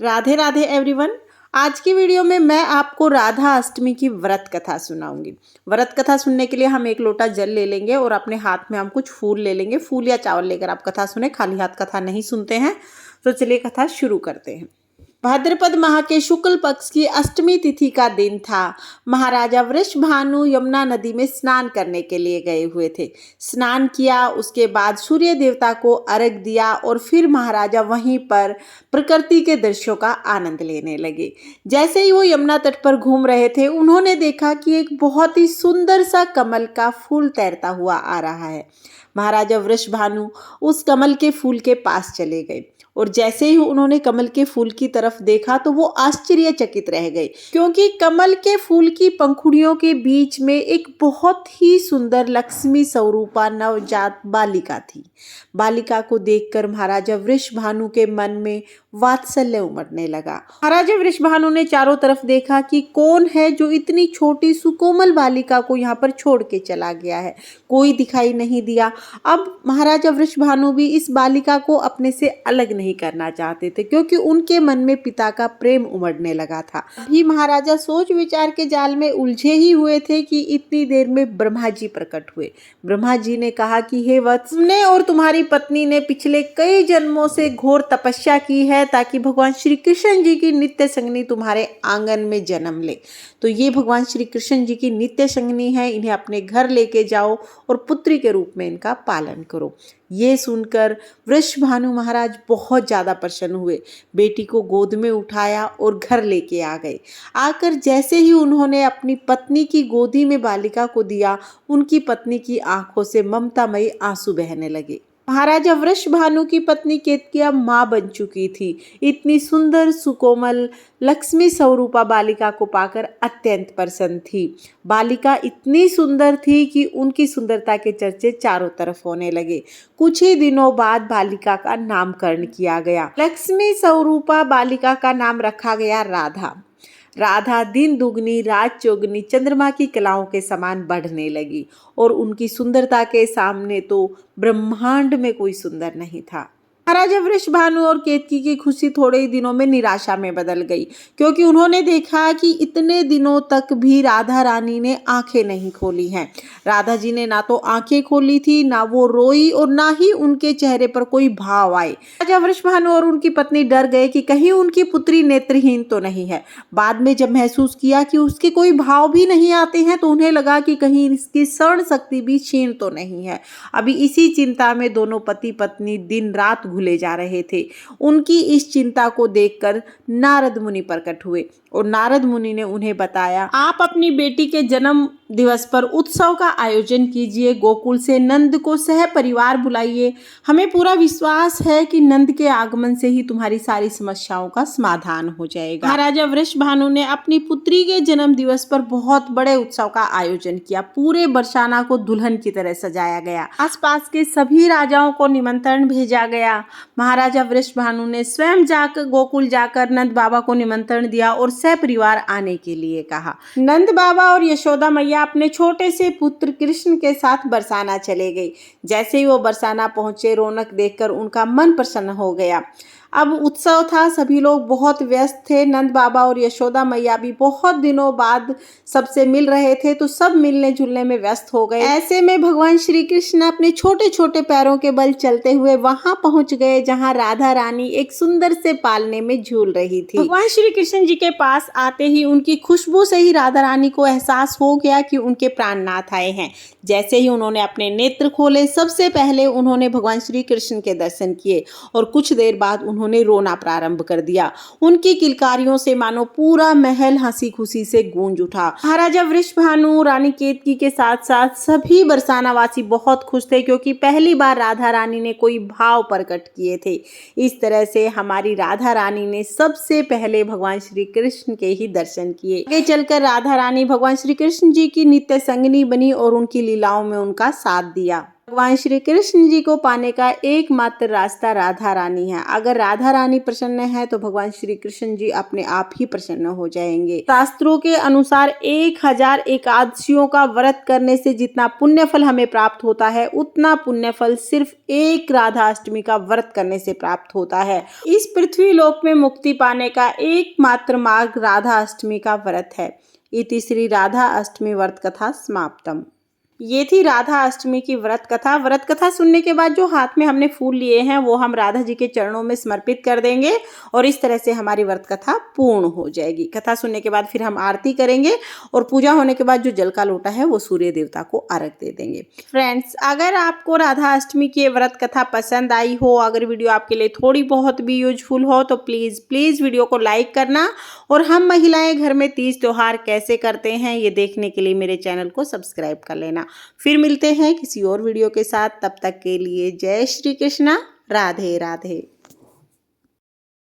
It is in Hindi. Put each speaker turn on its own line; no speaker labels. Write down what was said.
राधे राधे एवरीवन। आज की वीडियो में मैं आपको राधा अष्टमी की व्रत कथा सुनाऊंगी। व्रत कथा सुनने के लिए हम एक लोटा जल ले लेंगे और अपने हाथ में हम कुछ फूल ले लेंगे। फूल या चावल लेकर आप कथा सुने, खाली हाथ कथा नहीं सुनते हैं। तो चलिए कथा शुरू करते हैं। भाद्रपद माह के शुक्ल पक्ष की अष्टमी तिथि का दिन था। महाराजा वृषभानु यमुना नदी में स्नान करने के लिए गए हुए थे। स्नान किया, उसके बाद सूर्य देवता को अर्घ दिया और फिर महाराजा वहीं पर प्रकृति के दृश्यों का आनंद लेने लगे। जैसे ही वो यमुना तट पर घूम रहे थे, उन्होंने देखा कि एक बहुत ही सुंदर सा कमल का फूल तैरता हुआ आ रहा है। महाराजा वृषभानु उस कमल के फूल के पास चले गए और जैसे ही उन्होंने कमल के फूल की तरफ देखा तो वो आश्चर्यचकित रह गए, क्योंकि कमल के फूल की पंखुड़ियों के बीच में एक बहुत ही सुंदर लक्ष्मी स्वरूपा नवजात बालिका थी। बालिका को देखकर महाराजा वृषभानु के मन में वात्सल्य उमड़ने लगा। महाराजा वृषभानु ने चारों तरफ देखा कि कौन है जो इतनी छोटी सुकोमल बालिका को यहाँ पर छोड़ के चला गया है। कोई दिखाई नहीं दिया। अब महाराजा वृषभानु भी इस बालिका को अपने से अलग नहीं करना चाहते थे, क्योंकि उनके मन में पिता का प्रेम उमड़ने लगा था। अभी महाराजा सोच विचार के जाल में उलझे ही हुए थे कि इतनी देर में ब्रह्मा जी प्रकट हुए। ब्रह्मा जी ने कहा कि हे वत्स, तुमने और तुम्हारी पत्नी ने पिछले कई जन्मों से घोर तपस्या की है ताकि भगवान श्री कृष्ण जी की नित्य संगनी तुम्हारे आंगन में जन्म ले। तो ये भगवान श्री कृष्ण जी की नित्य संगनी है, इन्हें अपने घर लेके जाओ और पुत्री के रूप में इनका पालन करो। ये सुनकर वृषभानु महाराज बहुत ज़्यादा प्रसन्न हुए। बेटी को गोद में उठाया और घर लेके आ गए। आकर जैसे ही उन्होंने अपनी पत्नी की गोदी में बालिका को दिया, उनकी पत्नी की आंखों से ममतामयी आंसू बहने लगे। महाराजा वृषभानु की पत्नी केतकिया माँ बन चुकी थी। इतनी सुंदर सुकोमल लक्ष्मी स्वरूपा बालिका को पाकर अत्यंत प्रसन्न थी। बालिका इतनी सुंदर थी कि उनकी सुंदरता के चर्चे चारों तरफ होने लगे। कुछ ही दिनों बाद बालिका का नामकरण किया गया। लक्ष्मी स्वरूपा बालिका का नाम रखा गया राधा। राधा दिन दुगनी रात चौगनी चंद्रमा की कलाओं के समान बढ़ने लगी और उनकी सुंदरता के सामने तो ब्रह्मांड में कोई सुंदर नहीं था। महाराजा वृषभानु और केतकी की खुशी थोड़े ही दिनों में निराशा में बदल गई, क्योंकि उन्होंने देखा कि इतने दिनों तक भी राधा रानी ने आंखें नहीं खोली हैं। राधा जी ने ना तो आंखें खोली थी, ना वो रोई और ना ही उनके चेहरे पर कोई भाव आए। राजा वृषभानु और उनकी पत्नी डर गए कि कहीं उनकी पुत्री नेत्रहीन तो नहीं है। बाद में जब महसूस किया कि उसके कोई भाव भी नहीं आते हैं, तो उन्हें लगा कि कहीं इसकी श्रवण शक्ति भी क्षीण तो नहीं है। अभी इसी चिंता में दोनों पति पत्नी दिन रात भूले जा रहे थे। उनकी इस चिंता को देखकर नारद मुनि प्रकट हुए और नारद मुनि ने उन्हें बताया, आप अपनी बेटी के जन्म दिवस पर उत्सव का आयोजन कीजिए। गोकुल से नंद को सह परिवार बुलाइए। हमें पूरा विश्वास है कि नंद के आगमन से ही तुम्हारी सारी समस्याओं का समाधान हो जाएगा। महाराजा वृषभानु ने अपनी पुत्री के जन्म दिवस पर बहुत बड़े उत्सव का आयोजन किया। पूरे बरसाना को दुल्हन की तरह सजाया गया। आसपास के सभी राजाओं को निमंत्रण भेजा गया। महाराजा वृषभानु ने स्वयं जाकर गोकुल जाकर नंद बाबा को निमंत्रण दिया और सपरिवार आने के लिए कहा। नंद बाबा और यशोदा मैया अपने छोटे से पुत्र कृष्ण के साथ बरसाना चले गए। जैसे ही वो बरसाना पहुंचे, रौनक देखकर उनका मन प्रसन्न हो गया। अब उत्सव था, सभी लोग बहुत व्यस्त थे। नंद बाबा और यशोदा मैया भी बहुत दिनों बाद सबसे मिल रहे थे, तो सब मिलने जुलने में व्यस्त हो गए। ऐसे में भगवान श्री कृष्ण अपने छोटे छोटे पैरों के बल चलते हुए वहां पहुंच गए जहां राधा रानी एक सुंदर से पालने में झूल रही थी। भगवान श्री कृष्ण जी के पास आते ही उनकी खुशबू से ही राधा रानी को एहसास हो गया कि उनके प्राणनाथ आए हैं। जैसे ही उन्होंने अपने नेत्र खोले, सबसे पहले उन्होंने भगवान श्री कृष्ण के दर्शन किए और कुछ देर बाद उन्होंने रोना प्रारंभ कर दिया। उनकी किलकारियों से मानो पूरा महल हंसी खुशी से गूंज उठा। महाराजा वृषभानु, रानी केतकी के साथ साथ सभी बरसानावासी बहुत खुश थे, क्योंकि पहली बार राधा रानी ने कोई भाव प्रकट किए थे। इस तरह से हमारी राधा रानी ने सबसे पहले भगवान श्री कृष्ण के ही दर्शन किए। आगे चलकर राधा रानी भगवान श्री कृष्ण जी की नित्य संगनी बनी और उनकी लीलाओं में उनका साथ दिया। भगवान श्री कृष्ण जी को पाने का एकमात्र रास्ता राधा रानी है। अगर राधा रानी प्रसन्न है तो भगवान श्री कृष्ण जी अपने आप ही प्रसन्न हो जाएंगे। शास्त्रों के अनुसार 1000 एकादशियों का व्रत करने से जितना पुण्य फल हमें प्राप्त होता है, उतना पुण्य फल सिर्फ एक राधा अष्टमी का व्रत करने से प्राप्त होता है। इस पृथ्वी लोक में मुक्ति पाने का एकमात्र मार्ग राधा अष्टमी का व्रत है। इति श्री राधा अष्टमी व्रत कथा समाप्तम। ये थी राधा अष्टमी की व्रत कथा। व्रत कथा सुनने के बाद जो हाथ में हमने फूल लिए हैं वो हम राधा जी के चरणों में समर्पित कर देंगे और इस तरह से हमारी व्रत कथा पूर्ण हो जाएगी। कथा सुनने के बाद फिर हम आरती करेंगे और पूजा होने के बाद जो जल का लोटा है वो सूर्य देवता को अर्घ दे देंगे। फ्रेंड्स, अगर आपको राधा अष्टमी की व्रत कथा पसंद आई हो, अगर वीडियो आपके लिए थोड़ी बहुत भी यूजफुल हो तो प्लीज़ वीडियो को लाइक करना और हम महिलाएं घर में तीज त्योहार कैसे करते हैं ये देखने के लिए मेरे चैनल को सब्सक्राइब कर लेना। फिर मिलते हैं किसी और वीडियो के साथ, तब तक के लिए जय श्री कृष्णा, राधे राधे।